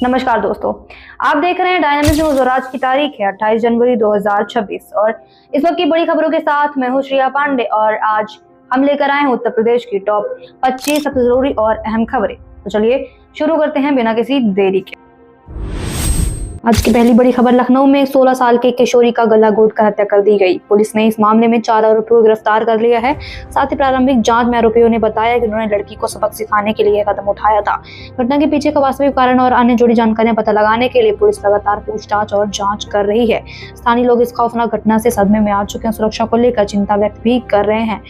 नमस्कार दोस्तों, आप देख रहे हैं डायनामिक न्यूज और आज की तारीख है 28 जनवरी 2026 और इस वक्त की बड़ी खबरों के साथ मैं हूं श्रेया पांडे और आज हम लेकर आए हैं उत्तर प्रदेश की टॉप 25 सबसे जरूरी और अहम खबरें। तो चलिए शुरू करते हैं बिना किसी देरी के। आज की पहली बड़ी खबर, लखनऊ में 16 साल के किशोरी का गला घोंटकर हत्या कर दी गई। पुलिस ने इस मामले में 4 आरोपियों को गिरफ्तार कर लिया है। साथ ही प्रारंभिक जांच में आरोपियों ने बताया कि उन्होंने लड़की को सबक सिखाने के लिए कदम उठाया था। घटना के पीछे का वास्तविक कारण और अन्य जुड़ी जानकारियां पता लगाने के लिए पुलिस लगातार पूछताछ और जांच कर रही है। स्थानीय लोग इस खौफनाक घटना से सदमे में आ चुके हैं, सुरक्षा को लेकर चिंता व्यक्त भी कर रहे हैं।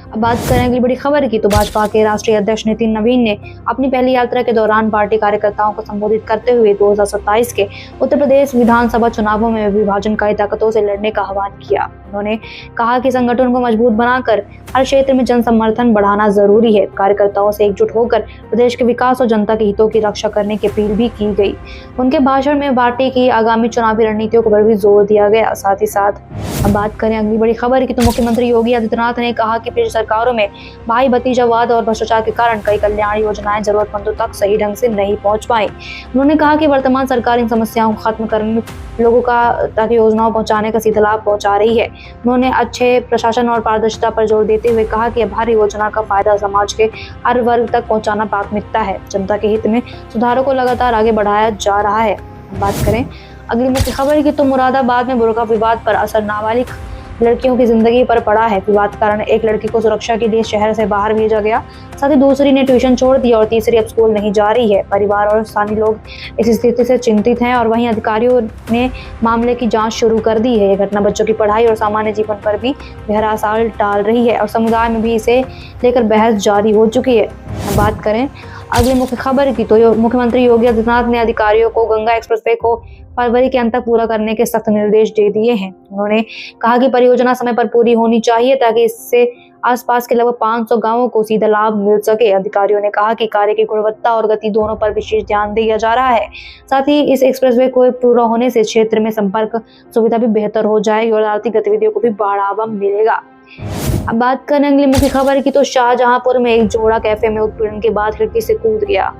अब बात करें अगली बड़ी खबर की, तो भाजपा के राष्ट्रीय अध्यक्ष नितिन नवीन ने अपनी पहली यात्रा के दौरान पार्टी कार्यकर्ताओं को संबोधित करते हुए 2027 के उत्तर प्रदेश विधानसभा चुनावों में विभाजनकारी ताकतों से लड़ने का आह्वान किया। उन्होंने कहा कि संगठन को मजबूत बनाकर हर क्षेत्र में जन समर्थन बढ़ाना जरूरी है। कार्यकर्ताओं से एकजुट होकर प्रदेश के विकास और जनता के हितों की रक्षा करने की अपील भी की गई। उनके भाषण में पार्टी की आगामी चुनावी रणनीतियों पर भी जोर दिया गया। साथ ही साथ अब बात करें अगली बड़ी खबर की, तो मुख्यमंत्री योगी आदित्यनाथ ने कहा कि पिछली सरकारों में भाई भतीजावाद और भ्रष्टाचार के कारण कई कल्याण योजनाएं जरूरतमंदों तक सही ढंग से नहीं पहुंच पाई। उन्होंने कहा कि वर्तमान सरकार इन समस्याओं को खत्म करने लोगों का तक योजनाओं पहुंचाने का सीधा लाभ पहुंचा रही है। उन्होंने अच्छे प्रशासन और पारदर्शिता पर जोर देते हुए कहा कि अब हर योजना का फायदा समाज के हर वर्ग तक पहुंचाना प्राथमिकता है। जनता के हित में सुधारों को लगातार आगे बढ़ाया जा रहा है। बात करें अगली मुख्य खबर की, तो मुरादाबाद में बुर्का विवाद पर असर नाबालिग लड़कियों की जिंदगी पर पड़ा है। विवाद के कारण एक लड़की को सुरक्षा के लिए शहर से बाहर भेजा गया, साथ ही दूसरी ने ट्यूशन छोड़ दिया और तीसरी अब स्कूल नहीं जा रही है। परिवार और स्थानीय लोग इस स्थिति से चिंतित हैं और वहीं अधिकारियों ने मामले की जांच शुरू कर दी है। यह घटना बच्चों की पढ़ाई और सामान्य जीवन पर भी गहरा असर डाल रही है और समुदाय में भी इसे लेकर बहस जारी हो चुकी है। बात करें अगली मुख्य खबर की, तो मुख्यमंत्री योगी आदित्यनाथ ने अधिकारियों को गंगा एक्सप्रेसवे को फरवरी के अंत तक पूरा करने के सख्त निर्देश दे दिए हैं। उन्होंने कहा कि परियोजना समय पर पूरी होनी चाहिए ताकि इससे आसपास के लगभग 500 गांवों को सीधा लाभ मिल सके। अधिकारियों ने कहा कि कार्य की गुणवत्ता और गति दोनों पर विशेष ध्यान दिया जा रहा है। साथ ही इस एक्सप्रेसवे को पूरा होने से क्षेत्र में संपर्क सुविधा भी बेहतर हो जाएगी और आर्थिक गतिविधियों को भी बढ़ावा मिलेगा। अब बात करें अगली मुख्य खबर की, तो शाहजहांपुर में एक जोड़ा कैफे में उत्पीड़न के बाद खिड़की से कूद गया।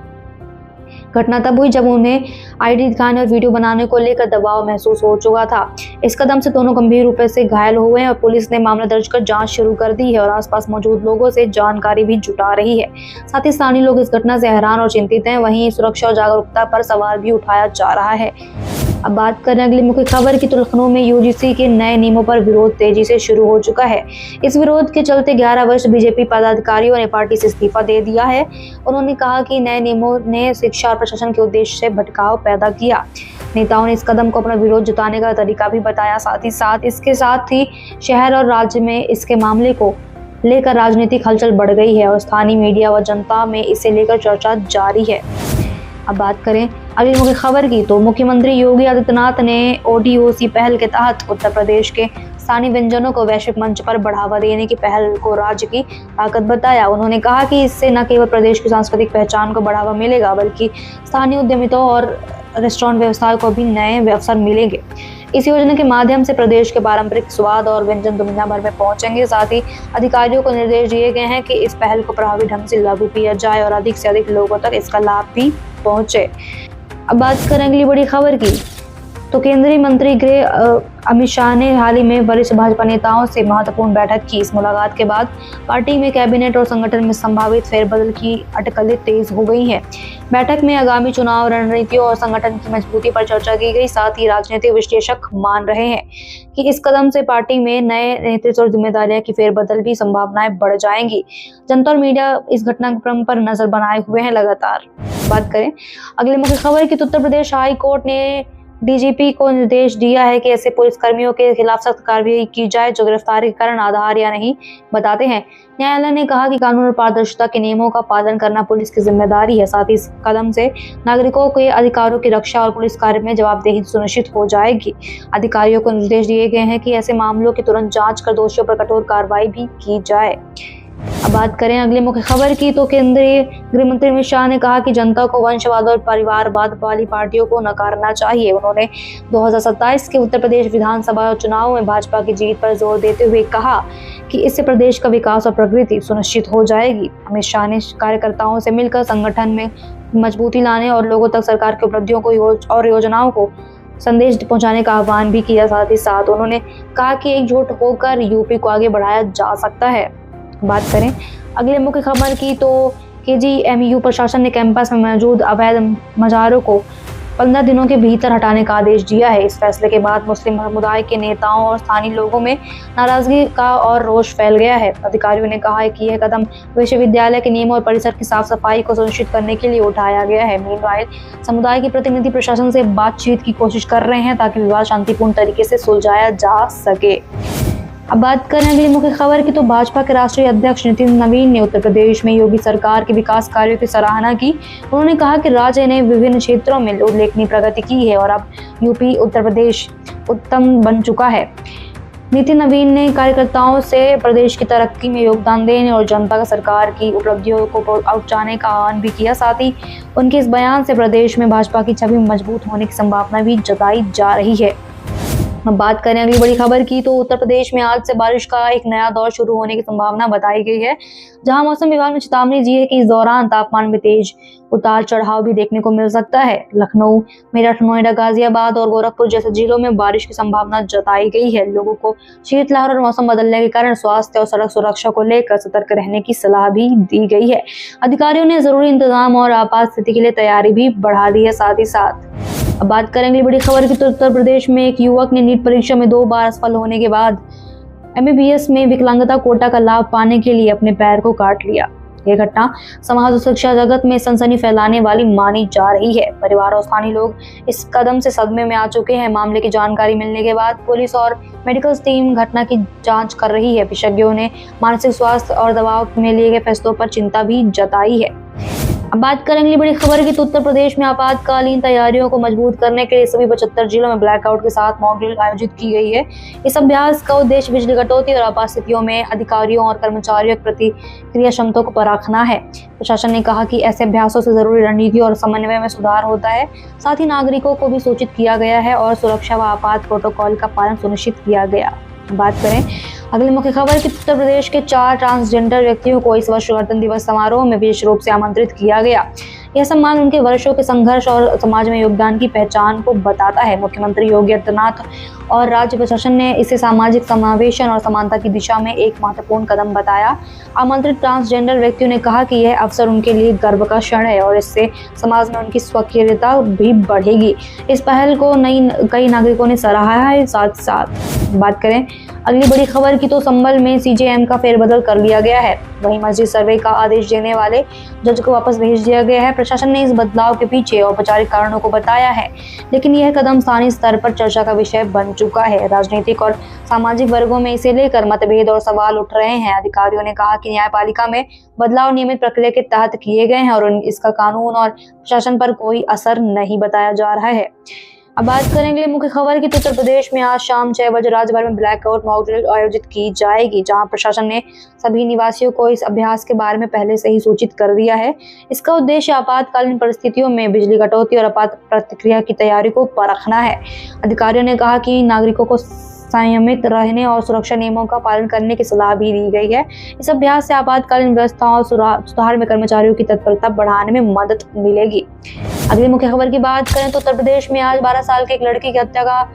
घटना तब हुई जब उन्हें आईडी दिखाने और वीडियो बनाने को लेकर दबाव महसूस हो चुका था। इस कदम से दोनों गंभीर रूप से घायल हुए हैं और पुलिस ने मामला दर्ज कर जांच शुरू कर दी है और आसपास मौजूद लोगों से जानकारी भी जुटा रही है। साथ ही स्थानीय लोग इस घटना से हैरान और चिंतित हैं। वहीं सुरक्षा और जागरूकता पर सवाल भी उठाया जा रहा है। अब बात करें अगली मुख्य खबर की, तो लखनऊ में यूजीसी के नए नियमों पर विरोध तेजी से शुरू हो चुका है। इस विरोध के चलते 11 वर्ष बीजेपी पदाधिकारियों ने पार्टी से इस्तीफा दे दिया है। उन्होंने कहा कि नए नियमों ने शिक्षा और प्रशासन के उद्देश्य से भटकाव पैदा किया। नेताओं ने इस कदम को अपना विरोध जताने का तरीका भी बताया। साथ ही शहर और राज्य में इसके मामले को लेकर राजनीतिक हलचल बढ़ गई है और स्थानीय मीडिया व जनता में इसे लेकर चर्चा जारी है। अब बात करें अगली मुख्य खबर की, तो मुख्यमंत्री योगी आदित्यनाथ ने ODOC पहल के तहत उत्तर प्रदेश के स्थानीय व्यंजनों को वैश्विक मंच पर बढ़ावा देने की पहल को राज्य की ताकत बताया। उन्होंने कहा कि इससे न केवल प्रदेश की सांस्कृतिक पहचान को बढ़ावा मिलेगा बल्कि स्थानीय उद्यमिता और रेस्टोरेंट व्यवसाय को भी नए अवसर मिलेंगे। इस योजना के माध्यम से प्रदेश के पारंपरिक स्वाद और व्यंजन दुनिया भर में पहुंचेंगे। साथ ही अधिकारियों को निर्देश दिए गए हैं कि इस पहल को प्रभावी ढंग से लागू किया जाए और अधिक से अधिक लोगों तक इसका लाभ भी पहुंचे। अब बात करें अगली बड़ी खबर की, तो केंद्रीय मंत्री गृह अमित शाह ने हाल ही में वरिष्ठ भाजपा नेताओं से महत्वपूर्ण बैठक की। इस मुलाकात के बाद पार्टी में कैबिनेट और संगठन में संभावित फेरबदल की अटकलें तेज हो गई हैं। बैठक में आगामी चुनाव रणनीतियों और संगठन की मजबूती पर चर्चा की गई। साथ ही राजनीतिक विश्लेषक मान रहे हैं कि इस कदम से पार्टी में नए नेतृत्व और जिम्मेदारियां की फेरबदल की संभावनाएं बढ़ जाएंगी। जनता और मीडिया इस घटनाक्रम पर नजर बनाए हुए हैं लगातार। बात करें अगले मुख्य खबर की, तो उत्तर प्रदेश हाई कोर्ट ने DGP को निर्देश दिया है कि ऐसे पुलिसकर्मियों के खिलाफ सख्त कार्रवाई की जाए जो गिरफ्तारी के कारण आधार या नहीं बताते हैं। न्यायालय ने कहा कि कानून और पारदर्शिता के नियमों का पालन करना पुलिस की जिम्मेदारी है। साथ ही इस कदम से नागरिकों के अधिकारों की रक्षा और पुलिस कार्य में जवाबदेही सुनिश्चित हो जाएगी। अधिकारियों को निर्देश दिए गए हैं कि ऐसे मामलों की तुरंत जांच कर दोषियों पर कठोर कार्रवाई भी की जाए। अब बात करें अगली मुख्य खबर की, तो केंद्रीय गृह मंत्री अमित शाह ने कहा कि जनता को वंशवाद और परिवारवाद वाली पार्टियों को नकारना चाहिए। उन्होंने 2027 के उत्तर प्रदेश विधानसभा चुनाव में भाजपा की जीत पर जोर देते हुए कहा कि इससे प्रदेश का विकास और प्रगति सुनिश्चित हो जाएगी। अमित शाह ने कार्यकर्ताओं से मिलकर संगठन में मजबूती लाने और लोगों तक सरकार की उपलब्धियों को और योजनाओं को संदेश पहुंचाने का आह्वान भी किया। साथ ही साथ उन्होंने कहा कि एकजुट होकर यूपी को आगे बढ़ाया जा सकता है। बात करें अगले मुख्य खबर की, तो केजीएमयू प्रशासन ने कैंपस में मौजूद अवैध मज़ारों को 15 दिनों के भीतर हटाने का आदेश दिया है। इस फैसले के बाद मुस्लिम समुदाय के नेताओं और स्थानीय लोगों में नाराजगी का और रोष फैल गया है। अधिकारियों ने कहा है कि यह कदम विश्वविद्यालय के नियमों और परिसर की साफ सफाई को सुनिश्चित करने के लिए उठाया गया है। मीनवाइल समुदाय के प्रतिनिधि प्रशासन से बातचीत की कोशिश कर रहे हैं ताकि विवाद शांतिपूर्ण तरीके से सुलझाया जा सके। अब बात करें अगली मुख्य खबर की, तो भाजपा के राष्ट्रीय अध्यक्ष नितिन नवीन ने उत्तर प्रदेश में योगी सरकार के विकास कार्यों की सराहना की। उन्होंने कहा कि राज्य ने विभिन्न क्षेत्रों में उल्लेखनीय प्रगति की है और अब यूपी उत्तर प्रदेश उत्तम बन चुका है। नितिन नवीन ने कार्यकर्ताओं से प्रदेश की तरक्की में योगदान देने और जनता का सरकार की उपलब्धियों को पहुंचाने का आह्वान भी किया। साथ ही उनके इस बयान से प्रदेश में भाजपा की छवि मजबूत होने की संभावना भी जताई जा रही है। अब बात करें अगली बड़ी खबर की, तो उत्तर प्रदेश में आज से बारिश का एक नया दौर शुरू होने की संभावना बताई गई है, जहां मौसम विभाग ने चेतावनी दी है कि इस दौरान तापमान में तेज उतार चढ़ाव भी देखने को मिल सकता है। लखनऊ, मेरठ, नोएडा, गाजियाबाद और गोरखपुर जैसे जिलों में बारिश की संभावना जताई गई है। लोगों को शीतलहर और मौसम बदलने के कारण स्वास्थ्य और सड़क सुरक्षा को लेकर सतर्क रहने की सलाह भी दी गई है। अधिकारियों ने जरूरी इंतजाम और आपात स्थिति के लिए तैयारी भी बढ़ा दी है। साथ ही साथ अब बात करेंगे बड़ी खबर की, तो उत्तर प्रदेश में एक युवक ने नीट परीक्षा में 2 बार असफल होने के बाद एमबीबीएस में विकलांगता कोटा का लाभ पाने के लिए अपने पैर को काट लिया। यह घटना समाज और शिक्षा जगत में सनसनी फैलाने वाली मानी जा रही है। परिवार और स्थानीय लोग इस कदम से सदमे में आ चुके हैं। मामले की जानकारी मिलने के बाद पुलिस और मेडिकल टीम घटना की जांच कर रही है। विशेषज्ञों ने मानसिक स्वास्थ्य और दबाव में लिए गए फैसलों पर चिंता भी जताई है। अब बात करेंगे बड़ी खबर की, तो उत्तर प्रदेश में आपातकालीन तैयारियों को मजबूत करने के लिए सभी 75 जिलों में ब्लैकआउट के साथ मॉक ड्रिल आयोजित की गई है। इस अभ्यास का उद्देश्य बिजली कटौती और आपात स्थितियों में अधिकारियों और कर्मचारियों की प्रतिक्रिया क्षमता को परखना है। प्रशासन ने कहा कि ऐसे अभ्यासों से जरूरी रणनीति और समन्वय में सुधार होता है। साथ ही नागरिकों को भी सूचित किया गया है और सुरक्षा व आपात प्रोटोकॉल का पालन सुनिश्चित किया गया। बात करें अगली मुख्य खबर की, उत्तर प्रदेश के 4 ट्रांसजेंडर व्यक्तियों को इस वर्ष गणतंत्र दिवस समारोह में विशेष रूप से आमंत्रित किया गया। यह सम्मान उनके वर्षों के संघर्ष और समाज में योगदान की पहचान को बताता है। मुख्यमंत्री योगी आदित्यनाथ और राज्य प्रशासन ने इसे सामाजिक समावेशन और समानता की दिशा में एक महत्वपूर्ण कदम बताया। आमंत्रित ट्रांसजेंडर व्यक्तियों ने कहा कि यह अवसर उनके लिए गर्व का क्षण है और इससे समाज में उनकी स्वकीयता भी बढ़ेगी। इस पहल को कई नागरिकों ने सराहा है। साथ साथ बात करें अगली बड़ी खबर की, तो संभल में सीजेएम का फेरबदल कर लिया गया है। वहीं मस्जिद सर्वे का आदेश देने वाले जज को वापस भेज दिया गया है। प्रशासन ने इस बदलाव के पीछे औपचारिक कारणों को बताया है, लेकिन यह कदम स्थानीय स्तर पर चर्चा का विषय बन चुका है। राजनीतिक और सामाजिक वर्गों में इसे लेकर मतभेद और सवाल उठ रहे हैं। अधिकारियों ने कहा कि न्यायपालिका में बदलाव नियमित प्रक्रिया के तहत किए गए हैं और इसका कानून और प्रशासन पर कोई असर नहीं बताया जा रहा है। अब बात करेंगे मुख्य खबर की, तो उत्तर प्रदेश में आज शाम 6 बजे राज्य भर में ब्लैकआउट मॉक ड्रिल आयोजित की जाएगी, जहां प्रशासन ने सभी निवासियों को इस अभ्यास के बारे में पहले से ही सूचित कर दिया है। इसका उद्देश्य आपातकालीन परिस्थितियों में बिजली कटौती और आपात प्रतिक्रिया की तैयारी को परखना है। अधिकारियों ने कहा कि नागरिकों को संयमित रहने और सुरक्षा नियमों का पालन करने की सलाह भी दी गई है। इस अभ्यास से आपातकालीन व्यवस्थाओं सुधार में कर्मचारियों की तत्परता बढ़ाने में मदद मिलेगी। अगली मुख्य खबर की बात करें तो उत्तर प्रदेश में आज 12 साल की एक लड़की की हत्या का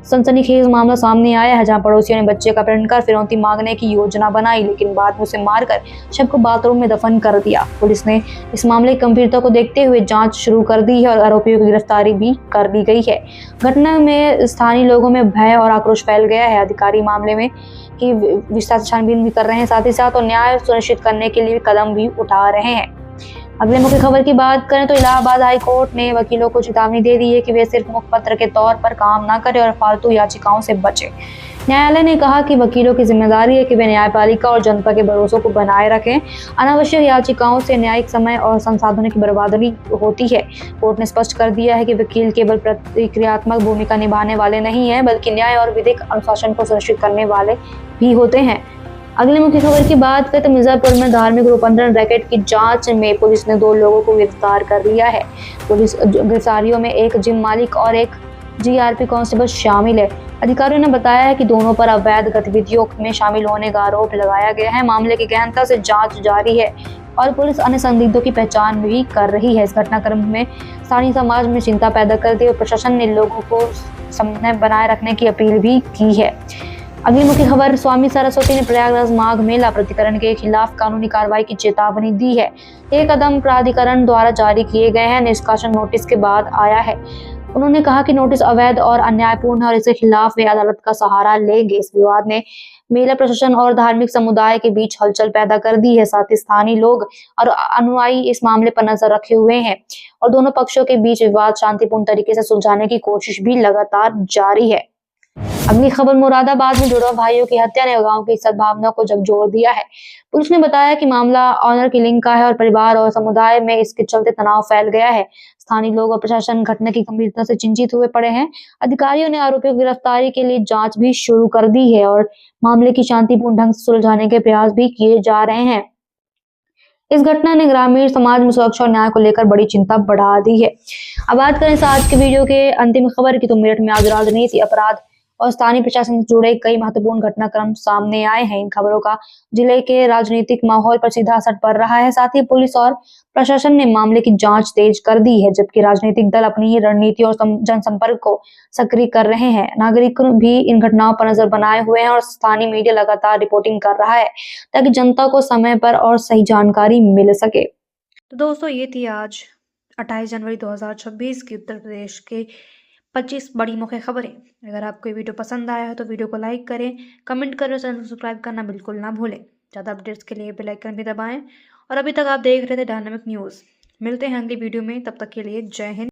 सनसनीखेज मामला सामने आया है, जहां पड़ोसियों ने बच्चे का अपहरण कर फिरौती मांगने की योजना बनाई, लेकिन बाद में उसे मारकर शव को बाथरूम में दफन कर दिया। पुलिस ने इस मामले की गंभीरता को देखते हुए जांच शुरू कर दी है और आरोपियों की गिरफ्तारी भी कर दी गई है। घटना में स्थानीय लोगों में भय और आक्रोश फैल गया है। अधिकारी मामले में की विस्तार से छानबीन भी कर रहे हैं, साथ ही साथ और न्याय सुनिश्चित करने के लिए कदम भी उठा रहे हैं। अगले मुख्य खबर की बात करें तो इलाहाबाद हाई कोर्ट ने वकीलों को चेतावनी दे दी है कि वे सिर्फ मुखपत्र के तौर पर काम न करें और फालतू याचिकाओं से बचें। न्यायालय ने कहा कि वकीलों की जिम्मेदारी है कि वे न्यायपालिका और जनता के भरोसों को बनाए रखें। अनावश्यक याचिकाओं से न्यायिक समय और संसाधनों की बर्बादी होती है। कोर्ट ने स्पष्ट कर दिया है कि वकील केवल प्रतिक्रियात्मक भूमिका निभाने वाले नहीं हैं, बल्कि न्याय और विधिक अनुशासन को सुनिश्चित करने वाले भी होते हैं। अगली मुख्य खबर की बात करें तो मिर्जापुर में धार्मिक रूपांतरण रैकेट की जांच में पुलिस ने 2 लोगों को गिरफ्तार कर लिया है। पुलिस गिरफ्तारियों में एक जिम मालिक और एक जीआरपी कांस्टेबल शामिल है। अधिकारियों ने बताया है कि दोनों पर अवैध गतिविधियों में शामिल होने का आरोप लगाया गया है। मामले की गहनता से जांच जारी है और पुलिस अन्य संदिग्धों की पहचान भी कर रही है। इस घटनाक्रम में स्थानीय समाज में चिंता पैदा कर दी और प्रशासन ने लोगों को समन्वय बनाए रखने की अपील भी की है। अगली मुख्य खबर, स्वामी सरस्वती ने प्रयागराज माघ मेला प्राधिकरण के खिलाफ कानूनी कार्रवाई की चेतावनी दी है। ये कदम प्राधिकरण द्वारा जारी किए गए हैं निष्कासन नोटिस के बाद आया है। उन्होंने कहा कि नोटिस अवैध और अन्यायपूर्ण है और इसके खिलाफ वे अदालत का सहारा लेंगे। इस विवाद ने मेला प्रशासन और धार्मिक समुदाय के बीच हलचल पैदा कर दी है। साथ ही स्थानीय लोग और अनुयायी इस मामले पर नजर रखे हुए हैं और दोनों पक्षों के बीच विवाद शांतिपूर्ण तरीके से सुलझाने की कोशिश भी लगातार जारी है। अगली खबर, मुरादाबाद में जुड़वा भाइयों की हत्या ने गांव की सद्भावना को झकझोर दिया है। पुलिस ने बताया कि मामला ऑनर किलिंग का है और परिवार और समुदाय में इसके चलते तनाव फैल गया है। स्थानीय लोग और प्रशासन घटना की गंभीरता से चिंतित हुए पड़े हैं। अधिकारियों ने आरोपियों की गिरफ्तारी के लिए जांच भी शुरू कर दी है और मामले की शांतिपूर्ण ढंग से सुलझाने के प्रयास भी किए जा रहे हैं। इस घटना ने ग्रामीण समाज में सुरक्षा और न्याय को लेकर बड़ी चिंता बढ़ा दी है। अब बात करें आज के वीडियो के अंतिम खबर की तो मेरठ में आज राजनीति, अपराध और स्थानीय प्रशासन से जुड़े कई महत्वपूर्ण घटनाक्रम सामने आए हैं। इन खबरों का जिले के राजनीतिक माहौल पर सीधा असर पड़ रहा है। साथ ही पुलिस और प्रशासन ने मामले की जांच तेज कर दी है, जबकि राजनीतिक दल अपनी ही रणनीति और जनसंपर्क को सक्रिय कर रहे हैं। नागरिक भी इन घटनाओं पर नजर बनाए हुए हैं और स्थानीय मीडिया लगातार रिपोर्टिंग कर रहा है ताकि जनता को समय पर और सही जानकारी मिल सके। तो दोस्तों, ये थी आज 28 जनवरी 2026 की उत्तर प्रदेश के 25 बड़ी मुख्य खबरें। अगर आपको ये वीडियो पसंद आया है तो वीडियो को लाइक करें, कमेंट करें, चैनल को सब्सक्राइब करना बिल्कुल ना भूलें। ज़्यादा अपडेट्स के लिए बेल आइकन भी दबाएं और अभी तक आप देख रहे थे डायनामिक न्यूज़। मिलते हैं अगली वीडियो में, तब तक के लिए जय हिंद।